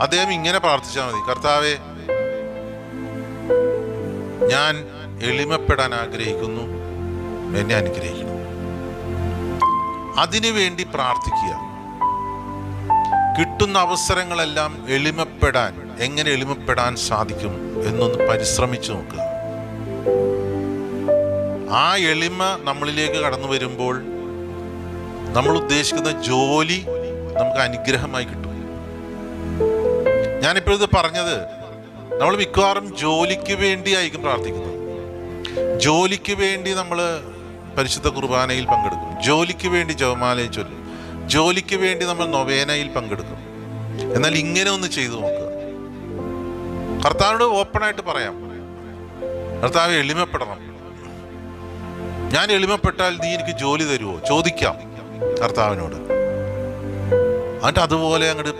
അദ്ദേഹം ഇങ്ങനെ പ്രാർത്ഥിച്ചാൽ മതി: കർത്താവേ, ഞാൻ എളിമപ്പെടാൻ ആഗ്രഹിക്കുന്നു, എന്നെ അനുഗ്രഹിക്കണം. അതിനു വേണ്ടി പ്രാർത്ഥിക്കുക. കിട്ടുന്ന അവസരങ്ങളെല്ലാം എങ്ങനെ എളിമപ്പെടാൻ സാധിക്കും എന്നൊന്ന് പരിശ്രമിച്ചു നോക്കുക. ആ എളിമ നമ്മളിലേക്ക് കടന്നു വരുമ്പോൾ നമ്മൾ ഉദ്ദേശിക്കുന്ന ജോലി നമുക്ക് അനുഗ്രഹമായി കിട്ടും. ഞാനിപ്പോൾ ഇത് പറഞ്ഞത്, നമ്മൾ മിക്കവാറും ജോലിക്ക് വേണ്ടിയായിരിക്കും പ്രാർത്ഥിക്കുന്നത്. ജോലിക്ക് വേണ്ടി നമ്മൾ പരിശുദ്ധ കുർബാനയിൽ പങ്കെടുക്കും, ജോലിക്ക് വേണ്ടി ജപമാലയിൽ ചൊല്ലും, ജോലിക്ക് വേണ്ടി നമ്മൾ നൊവേനയിൽ പങ്കെടുക്കും. എന്നാൽ ഇങ്ങനെ ഒന്ന് ചെയ്തു നോക്കുക. കർത്താവിനോട് ഓപ്പണായിട്ട് പറയാം: കർത്താവ്, എളിമപ്പെടണം. ഞാൻ എളിമപ്പെട്ടാൽ നീ എനിക്ക് ജോലി തരുമോ? ചോദിക്കാം കർത്താവിനോട്. എന്നിട്ട് അതുപോലെ അങ്ങോട്ട്